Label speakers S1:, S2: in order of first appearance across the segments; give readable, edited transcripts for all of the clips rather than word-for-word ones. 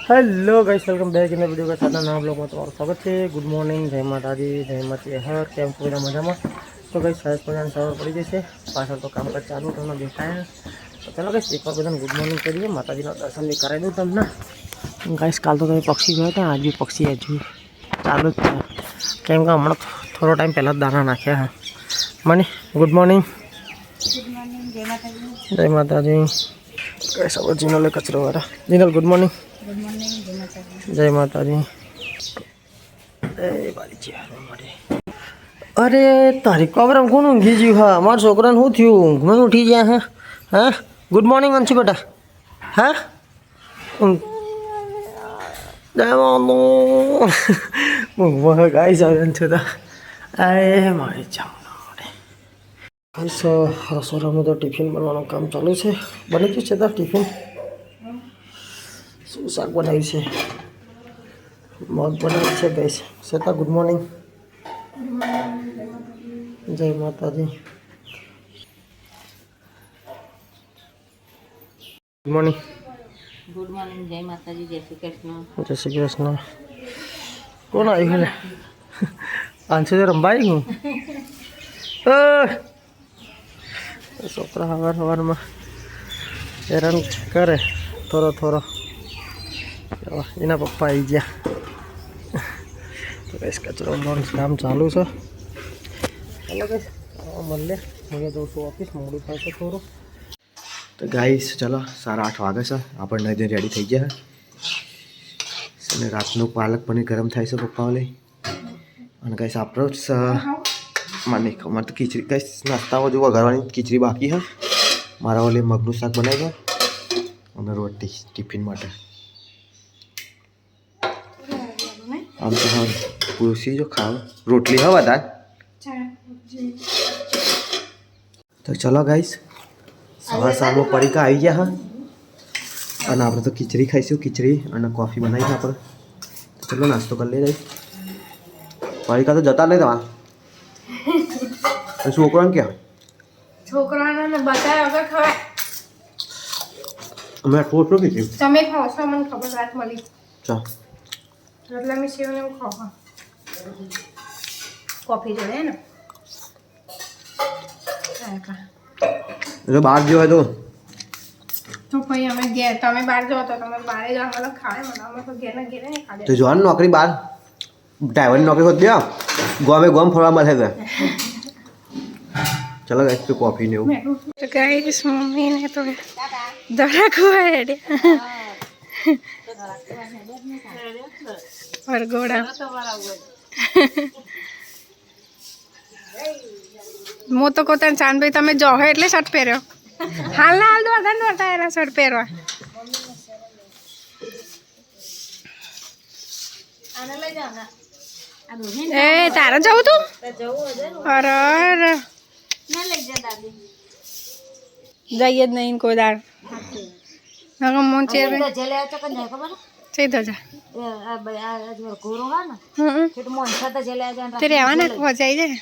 S1: Hello guys, welcome back in the video के साथ नवा ब्लॉग में તમારું સ્વાગત છે। ગુડ મોર્નિંગ, જય માતાજી, જય માતી હર, કેમ છો બધા મજામાં? તો ગાઈસ સરસ મજાની સવાર પડી જશે, પાછળ તો કામકાજ ચાલુ તમને દેખાય। તો ચાલો ગાઈસ એકવાર બધાને ગુડ મોર્નિંગ કરીએ, માતાજીના દર્શન બી કરાવી દઉં તમને। ગાઈસ કાલ તો તમે પક્ષી જોયા હતા, આજ બી પક્ષી હજુ ચાલુ જ છે, કેમ કે હમણાં થોડો ટાઈમ પહેલાં જ દાણા નાખ્યા હા। મની ગુડ મોર્નિંગ, જય માતાજી। ગાઈસ હવે જીનલ કચરો વાળા, જીનલ ગુડ મોર્નિંગ, જય માતાજી। अरे तारी कमरा कौन ऊँघी जी? हाँ मार छोकरा शू थी ऊँघ में उठी जाए। हाँ हाँ गुड मॉर्निंग अंशु बेटा। हाँ ऊँघ गाइस अंशु तो अरे मारी रसोड़ा में तो टिफिन बनवा काम चालू है। बनी गई है टिफिन शू शाक बनाई है? मग बनाई है गाइस। श्वेता गुड मॉर्निंग, जय माता जी। गुड मॉर्निंग,
S2: गुड मॉर्निंग, जय माता जी, जय श्री कृष्ण।
S1: जय श्री कृष्ण। कौन आई है? अंशु रंबाई हूँ छोकरा हवार हवार में हैरान करे थोड़ा थोड़ा। एना पप्पा आई गया तो इस कचरो काम चालू है। चलो गाइस मिल मुझे तो ऑफिस मोड़ू था थोड़ा। तो गाइस चलो 8:30 वागे से अपन नई दिन रेडी थी गया है। रात में पालक पनीर गरम थाय से पप्पा ले और गाइस आप माने मैं तो खीचड़ी गाइस नास्ता में जो वगारवानी खीचड़ी बाकी है। मारा वाले मगनू शाक बनाएगा और रोटी टिफिन माटे। आम तो हाँ पूछी जो खाओ रोटली है बता। तो चलो गाइस सवार शाम में पड़ी का आई गया हाँ और आप तो खीचड़ी खाईशू खीचड़ी और कॉफी बनाई था पर। तो चलो नाश्तो कर ले गाइस। पड़ी का तो जता नहीं था छोकरा क्या
S3: छोकरा ने बताया अगर खा
S1: मैं फोटो की थी
S3: તમે ખાઓ છો મને ખબર રાત મળી
S1: ચા
S3: એટલે મે સેવ ને ખાઓ હા કોફી જોડે ને આકા
S1: जो बाहर जो है
S3: તો ભાઈ અમે ગયા તમે બહાર જાવ તો તમે બહાર જાવ મને ખાય મને અમે તો ઘેર ને ઘેર ને ખા
S1: तो जॉन नौकरी बाहर ड्राइवर नौकरी होती है गोवा फरवा मिलेगा। चलो गाइस पे कॉफी ने
S3: तो गाइस मम्मी ने तो दड़ा खुआया रे और गोड़ा मो तो कोता चांद भाई तमे जो है એટલે શર્ટ પહેર્યો હાલ ના હાલ દોડતા એના શર્ટ પહેરવા
S2: આને લઈ જાવ ના આ દોહી
S3: એ તારે જવું તું
S2: જવું હજે
S3: અરે અરે
S2: ના લઈ જા દાદી
S3: જઈએ જ નહીં કોઈ દાડ નગર મોન ચેર
S2: તો જેલે આ ચકન જાય ખબર
S3: છે તો જા
S2: આ જો ગોરો હા ને કે મોન સાથે જેલે આ જાન
S3: તે રહેવાના પહોંચાઈ જાય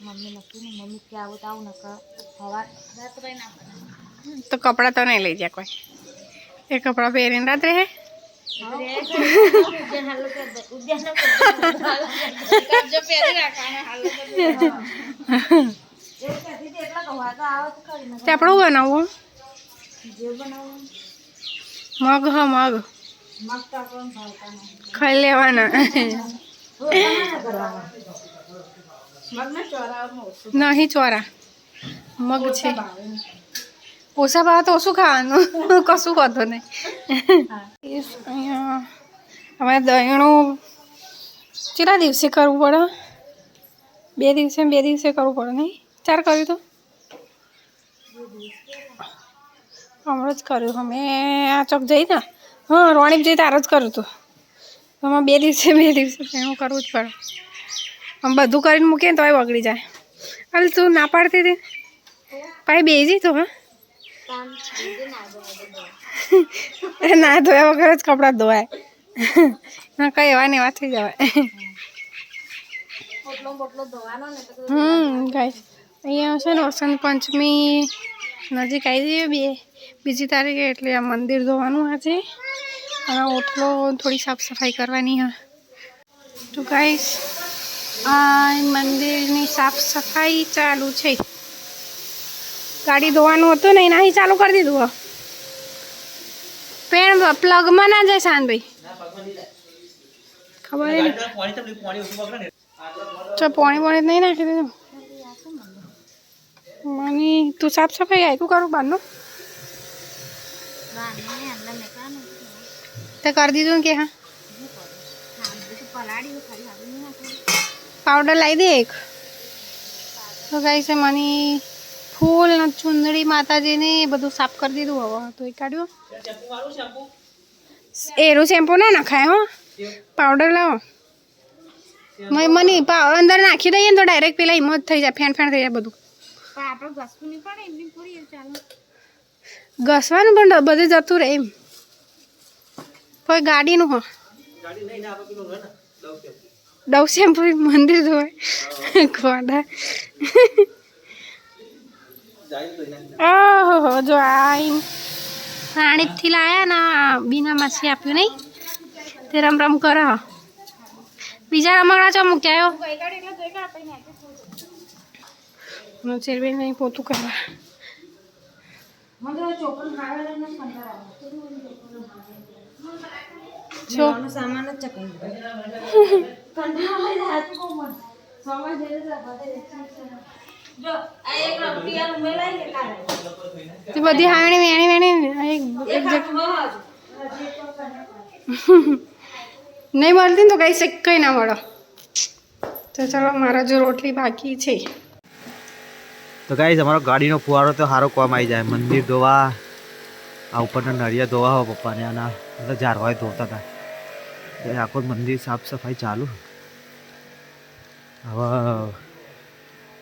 S2: મમ્મી નક્કી ને મમ્મી કે આવો તો આવું ન કર હવા રાત રહી ના પડે
S3: તો કપડા તો નહીં લઈ જા કોઈ એ કપડા પહેરીને રાત રહે
S2: જો પહેરી રાખવાના હાલો
S3: તે આપણું બનાવવું
S2: જે બનાવવું
S3: મગ હ મગ
S2: મગ તો આપણને ભાવતા નહીં
S3: ખાઈ લેવાના
S2: મગને ચોરાવવાનું ઓછું
S3: નહીં ચોરા મગ છે ઓછા ભાવ તો ઓછું ખાવાનું કશું વાંધો નહીં અહીંયા અમારે દહીણું કેટલા દિવસે કરવું પડે? 2 દિવસે કરવું પડે નહીં? 4 કર્યું તો હમણાં જ કર્યું અમે આ ચોક જઈ ને હા રોણીપ જઈ તાર જ કર્યું હતું તો 2 દિવસે એનું કરવું જ પડે આમ બધું કરીને મૂકીએ ને તોય બગડી જાય અરે તું ના પાડતી હતી પાછી બેસી તો હા ના ધોયા વગર જ કપડાં ધોવાય ના કઈ એવા ને એવા થઈ જવાય ગાઈસ અહીંયા છે ને વસંત પંચમી નજીક આવી જઈએ બીજી તારીખે એટલે આ મંદિર ધોવાનું આજે અને ઓટલો થોડી સાફ સફાઈ કરવાની હા. તો ગાઈસ આ મંદિરની સાફ સફાઈ ચાલુ છે. ગાડી ધોવાનું હતું ને એનાથી ચાલુ કરી દીધું હા. પેન પ્લગમાં ના જાય શાનભાઈ ખબર નહીં પાણી નહીં નાખી દીધું મને તું સાફ સફાઈ આયકું કરું બહારનું તે કરી દીધું કે હા પાવડર લાવી દે એક તો ગાઈ છે મને ફૂલ ને ચુંદડી માતાજીને બધું સાફ કરી દીધું હવે તો એ કાઢ્યું એરું શેમ્પુ ના નખાય હો પાવડર લાવો મને અંદર નાખી દઈએ ને તો ડાયરેક્ટ પેલા હિંમત થઈ જાય ફેણ થઈ જાય બધું ઘસવાનું પણ બધે જતું રહે એમ કોઈ ગાડીનું હો ડવ શેમ્પુ મંદિર ધોવાય ખોડા ઓહો જો આઈને રાણીપથી લાયા ના બીના માસી આપ્યું નહીં તે રમ રમ કરે બીજા રમકડા ચો મૂક્યા ચેરબેન નહીં પોતું કરવા બધી હાણી વેણી વેણી નહીં મળતી ને તો કઈ કઈ ના મળો તો ચાલો મારા જો રોટલી બાકી છે
S1: તો ગાઈસ અમારો ગાડીનો ફુવારો તો સારો કામ આવી જાય મંદિર ધોવા આ ઉપરના નળિયા ધોવા હોય પપ્પાને આના બધા ઝારવાય ધોતા હતા આખો મંદિર સાફ સફાઈ ચાલુ હવે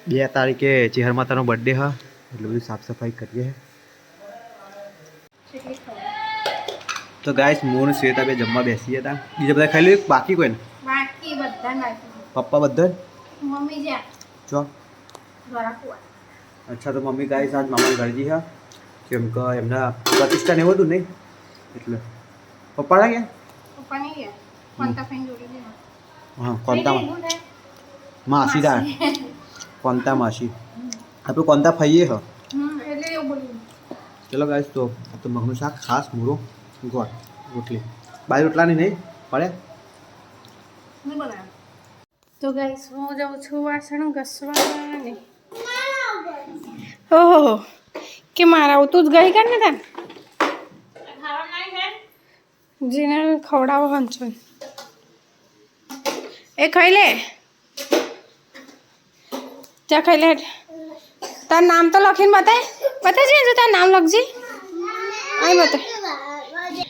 S1: 2 તારીખે ચેહર માતાનો બર્થડે હા એટલે બધું સાફ સફાઈ કરીએ તો ગાઈસ મોન શ્વેતા બે જમવા બેસી હતા બીજા બધા ખાઈ લે બાકી કોઈ ને
S3: બાકી બધા નાખી
S1: પપ્પા બધા
S3: મમ્મી જા
S1: ચો અચ્છા તો મમ્મી ગાઈસ આજ મામાના ઘર જી હા કેમ કે એમના પ્રતિષ્ઠા ને એવું હતું નહીં એટલે પપ્પા ના ગયા
S3: પપ્પા નહીં ગયા કોંતા ફેન જોડી દે
S1: હા કોંતા માસી દા કોંતા માસી આપણે કોંતા ફઈએ હ
S3: એટલે એવું બોલ્યું
S1: ચલો ગાઈસ તો મગનું શાક ખાસ મૂરો ગોળ રોટલી બાય રોટલાની નહીં પડે
S3: નહીં બનાવ તો ગાઈસ હું જાઉં છું વાસણ ઘસવાની ઓહો કે મારા તું જ ગઈ કાઢ ને તાન જેને ખવડાવો હંચો એ ખાઈ લે ચા ખાઈ લે તાર નામ તો લખીને બતાય છે તાર નામ લખજે આય બતાય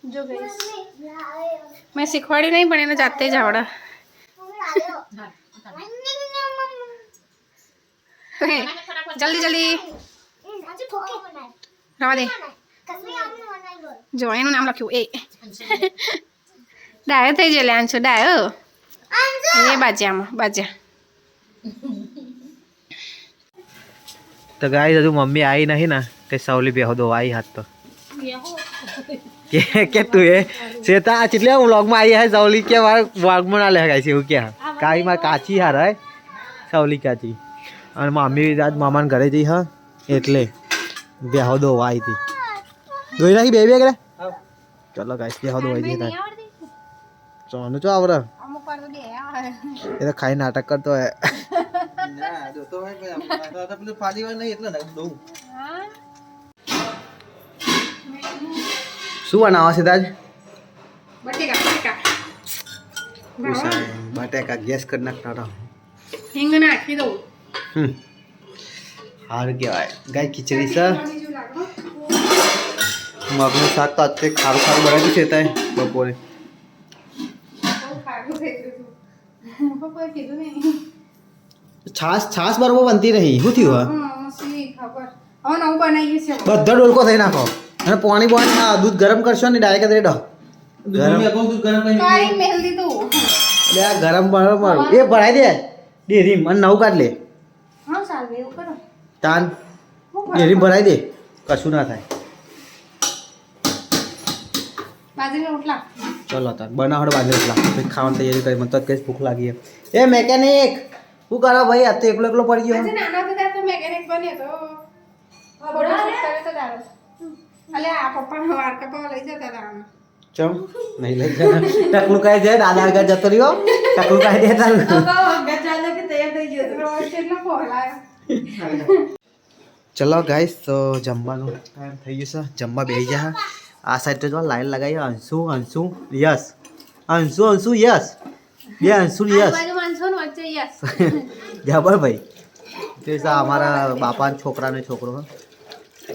S3: જો ગઈસ મેં શીખવાડ્યું નહીં પણ એને જાતે જ આવડે જલ્દી જલ્દી રવા દે જો એનું નામ લખ્યું એ ડાયો થઈ જાય આંચો ડાયો એ બાજ્યા
S1: તો ગાઈસ હજુ મમ્મી આવી નહીં ને તે સવલી બેહો દો આવી હાથ તો કે તું એ સેતા ચેટલા વ્લોગમાં આવી હે સવલી કે મારે વ્લોગમાં ના લે ગાઈસ એવું કે કાઈ માર કાચી હાર હે સવલી કાચી અને મમ્મી આજ મામાના ઘરે જઈ હા એટલે બેહો દો આવી હતી દોઈ નાખી બે કરે ચલો ગાઈસ બેહો દો આવી હતી સોનું ચો આવરે એ તો ખાઈ નાટક કરતો હે શું બનાવો છે તાજ બટેકા ગેસ કરી નાખતા
S3: હિંગ નાખી દઉં
S1: સારું કહેવાય ગાય ખીચડી છે મગનું શાક તો અત્યારે ખારું બનાવ્યું છે ત્યાં બપોરે છાસ બરોબર બનતી રહી શું થયું બધા ડોલકો થઈ નાખો અને પાણી દૂધ ગરમ કરશો ને ડાયરેક્ટ રેડો ગરમ બરોબર એ ભરાઈ દે ડેરી અને નવું કાઢ લે તાન ડેરી ભરાઈ દે કશું ના થાય
S3: બાજરીના રોટલા
S1: ચલો તાર બનાવડ બાજુ એટલા પછી ખાવાની તૈયારી કરી મને તો કઈ ભૂખ લાગી એ મેકેનિક શું કરો ભાઈ આ તો એકલો એકલો પડી ગયો
S3: આજે નાનો હતો ત્યારે તો મેકેનિક બન્યો તો ફોટો શૂટ કર્યો તો તારો અલે આ પપ્પાનો વાર કપાવા લઈ જતા હતા આમ
S1: ચમ નહીં લઈ જતા ટકલું કાઈ જાય દાદા આગળ જતો રહ્યો ટકલું કાઈ દે તારું
S3: ચાલે કે તૈયાર થઈ ગયો રોજ કેટલો ફોલાયો
S1: ચલો ગાઈસ તો જમવાનું ટાઈમ થઈ ગયું છે જમવા બેસી જા આ સાઈડ તો જો લાઈન લગાવી અંશુ અંશુ યસ અંશુ અંશુ યસ બે અંશુ યસ
S3: બાજુ માનસો નો વચ્ચે યસ
S1: જબર ભાઈ તે અમારા બાપાના છોકરાનો છોકરો હો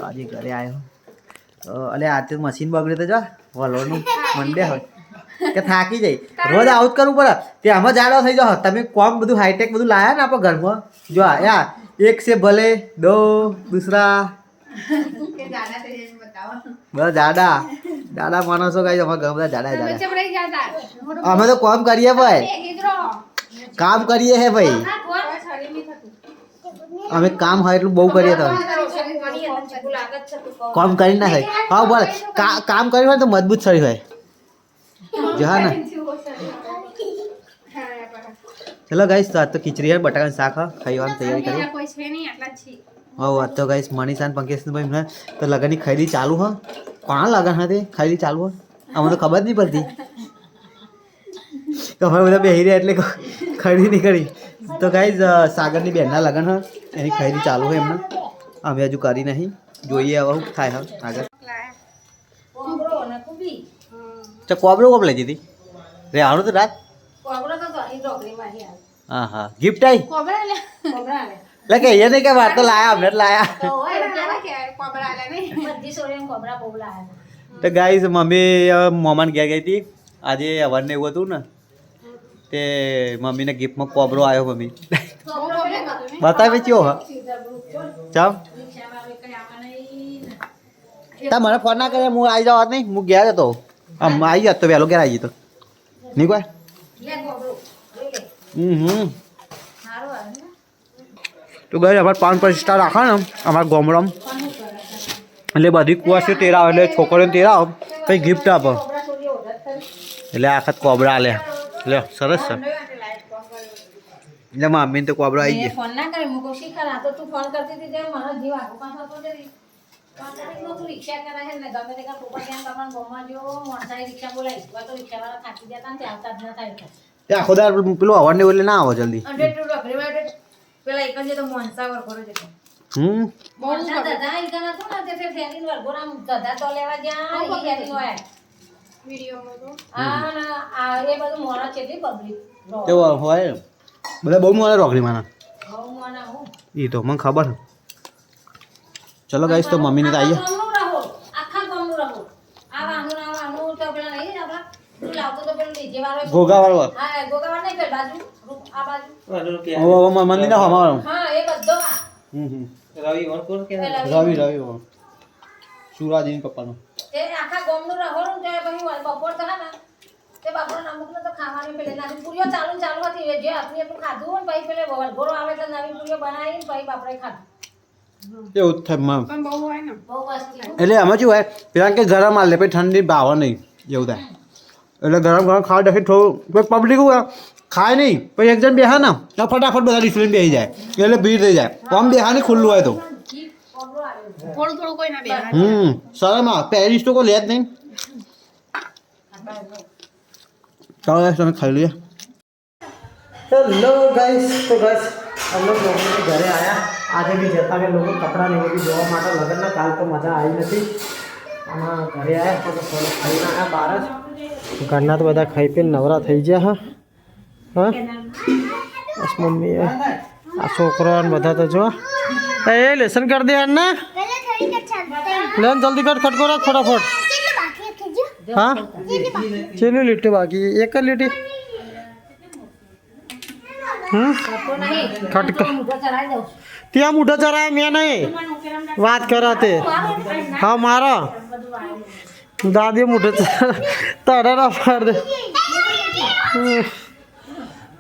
S1: આજે ઘરે આવ્યો અલે આ તે મશીન બગડે તો જા વલોનું મંડે હોય કે થાકી જાય રોજ આઉટ કરવું પડે તે આમાં જાડો થઈ જાવ તમે કોમ બધું હાઈટેક બધું લાયા ને આપણા ઘરમાં જો યાર एक से भले दो दूसरा
S3: કે દાદા થઈ જઈને બતાવો
S1: बस दादा दादा मानसो गाइस हमारा घर में दादा है
S3: બચ્ચે
S1: दादा
S3: પડી જાતા
S1: हमें तो काम करिए भाई
S3: હિદ્રો
S1: काम करिए है भाई
S3: શરીર ની થતું
S1: हमें काम है એટલું બહુ કરીએ તો काम કરી ના થાય હા બોલ काम કર્યું હોય તો મજબૂત શરીર હોય જહા ના चलो गाइस तो आज तो खिचड़ी है बटाका शाक है खाईवान तैयारी करी
S3: કોઈ છે નહીં આટલા જ છે
S1: और आज तो गाइस मनीषा पंकज भाई ने तो लगन की खरीदी चालू है कहाँ लगन है खरीदी चालू है हमें तो खबर नहीं पड़ती तो हमें બધા બેહી રહ્યા એટલે ખરીદી નહીં કરી તો ગાઈસ સાગરની બેનના લગન હે એની ખરીદી ચાલુ છે એમને અમે હજુ કરી નહીં જોઈએ હવે શું થાય હે આગળ તો કોબરો કોબ લઈ દીધી રે આવડું તો રાત હા હા ગિફ્ટ આવી
S3: કોબરા લે કોબરા લે
S1: એટલે કે એ નહીં કે વાર તો લાયા અમને લાયા
S3: કોબરા લે નહીં
S2: બધી સોરીને કોબરા બહુ લાયા
S1: તો ગાઈસ મમ્મી મોમાન ઘેર ગઈ હતી આજે અવારને એવું હતું ને તે મમ્મીને ગિફ્ટમાં કોબરો આવ્યો મમ્મી બતાવે ચિયો હા ચાલ તા મને ફોન ના કરે હું આવી જાવ નહીં હું ઘેર હતો આમ આવી જાત તો વહેલો ઘેર આવી જતો નહીં કોઈ તો ગઈ અમારે 5 રાખા ને અમારા ગોમડમ એટલે બધી કુવાસી તેરા એટલે છોકરીઓને તેરા કંઈ ગિફ્ટ આપો એટલે આખા કોબરા લે લે સરસ છે એટલે મમ્મીને તો કોબરો આવી ગયો
S2: ફોન ના કરે મુકો શીખર આ તો તું ફોન કરતી હતી તે મારા જીવ આગો પાછો તો જરી પાછળ નો તું રિક્ષા કરે છે ને ગમે તે કા પોપા ક્યાં તમાર ગોમાં જો મોટરસાઇકલ રિક્ષા બોલાઈ તો તો રિક્ષાવાળા થાકી જતા ને તે આવતા જ ન થાય
S1: તે આખો દાર પેલો અવારને એટલે ના આવો જલ્દી
S2: પેલા એક જ તો મોનસા વર કરો જતો
S3: બહુ
S2: દાદા ઈ કના તો ના તે ફેર ફેરીન વર ગોરામ દાદા તો લેવા ગયા ઈ ફેરીન હોય
S3: વિડિયોમાં તો
S2: આ એ બધું મોણા છેલી પબ્લિક
S1: તેવો હોય બધા બહુ મોડા રોકડી માના
S2: બહુ મોણા હું
S1: એ તો મને ખબર છે ચલો ગાઈસ તો મમ્મીને તો આવીએ
S2: ગામનું રહો આખા ગામનું રહો આ વાનું તો પેલા નહીં આપડા તું લાવતો તો પેલું ડીજે વાળો
S1: ઘોઘાવાળો
S2: હા ગોગાવાળ નહીં પેલ બાજુ આ બાજુ
S1: મંદિર ના અમારો
S2: હા એ બધો
S1: રવિ શિવરાજીની પપ્પાનો
S2: તે આખા ગામનું રહો ને તે પછી બપોર તો હા ને તે બપોર અમુક ને તો ખાવાનું પેલે નાની પૂરીઓ ચાલુ હતી જે હતું એટલું ખાધું ને પછી પેલે વલગોરો આવે એટલે નવી પૂરીઓ બનાવીને પછી બાપરે ખાધું
S1: એવું જ થાય
S3: પણ બહુ હોય ને
S2: બહુ મસ્તી
S1: એટલે આમાં શું હોય પેલા કે ગરમ આલે પછી ઠંડી ભાવે નહીં એવું થાય એટલે ગરમ ખાવા દે થોડું પબ્લિક ખાય નહીં પછી એક જણ બેહા ને તો ફટાફટ બધા ડિસ્પ્લેન બેસી જાય એટલે ભીડ થઈ જાય આમ બેહા નહીં ખુલ્લું હોય તો
S3: થોડું થોડું કોઈ ના બે
S1: શરમ આવે પેરિસ તો કોઈ લે જ નહીં ચાલો તમે ખાઈ લઈએ હેલો ગાઈસ તો ગાઈસ हम लोग ઘરે આવ્યા આજે બી જતા કે લોકો કપડાં ને બધું જોવા માટે લગનના કાલ તો મજા આવી નથી આમાં ઘરે આવ્યા તો થોડું ખાઈને આવ્યા બહાર જ ઘરના તો બધા ખાઈ પીને નવરા થઈ ગયા હા બસ મમ્મી આ છોકરો બધા તો જો એ લેસન કરી દે ને લેન જલ્દી કર ખટકો રાખ ફટાફટ हाँ चलो लिट्टी बाकी एक कर लिट्टी खटका ત્યાં મૂઢો ચરાય મેં નહીં વાત કરાતે હા મારો દાદી મૂઢો તારા ના પાડ દે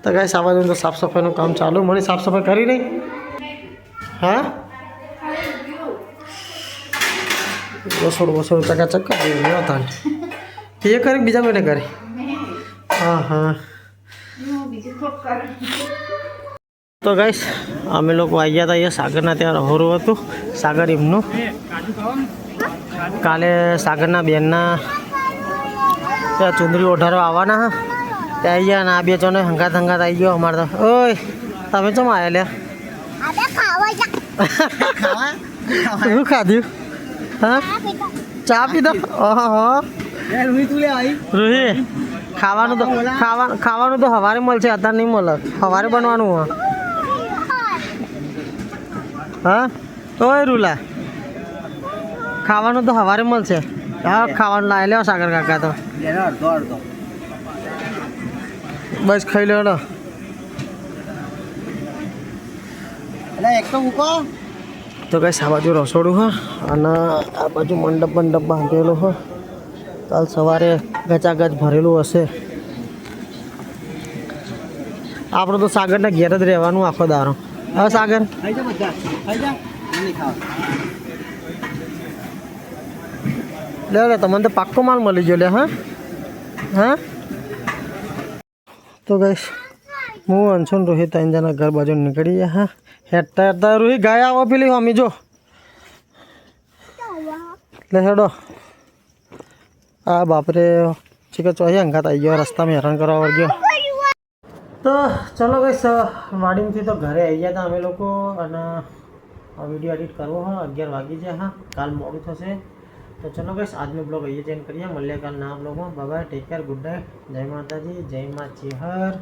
S1: તો કઈ સામાન તો સાફ સફાઈનું કામ ચાલુ મને સાફ સફાઈ કરી નહીં હા વસોડ ચકાચક કરી હતા એ કરે બીજા કોઈને કરે? હા હા. તો ગાઈસ અમે લોકો આવી ગયા હતા અહીંયા સાગરના ત્યાં રહોરું હતું. સાગર એમનું કાલે સાગરના બેનના ત્યાં ચુંદડી ઓઢારવા આવવાના હા ત્યાં આવી ગયા ને આ બે જણને હંગાત આવી ગયો અમારે તો. ઓય તમે ચમ આવ્યા લ્યા? શું ખાધું? હા ચા પીધો? હા રૂહી ખાવાનું તો સવારે મળશે, અત્યારે નહીં મળે. સવારે બનવાનું હા. હા ઓય રૂલા ખાવાનું તો સવારે મળશે. હા ખાવાનું લાવી લેવા સાગર કાકા તો બસ ખાઈ લો. તો કઈ આ બાજુ રસોડું હા અને આ બાજુ મંડપ બાંધેલો હોય. કાલ સવારે ગચાગચ ભરેલું હશે. આપણે તો સાગરના ઘેર જ રહેવાનું આખો દારો. હા સાગર લે તમને તો પાક્કો માલ મળી ગયો લે. હા હા તો ગઈશ હું અંશુન રોહિત ત્રણ જણા ઘર બાજુ નીકળી ગયા. હા હેઠતા રોહિત ગાય આવો પેલી મમ્મી જો લે હેડો. હા બાપરે ચીકર ચોહી અંગાત આવી ગયો, રસ્તામાં હેરાન કરવા વળગ્યો. તો ચલો ગઈશ વાડીમાંથી તો ઘરે આવી ગયા હતા અમે લોકો અને આ વિડીયો એડિટ કરવો હા 11 વાગી જાય. હા કાલ મોડું થશે. તો ચલો ગઈશ આજનો બ્લોગ અહીંયા ચેન્જ કરીએ. મળીએ કાલ નવા બ્લોગમાં. Bye bye, take care, good night, જય માતાજી, જય મા ચેહર.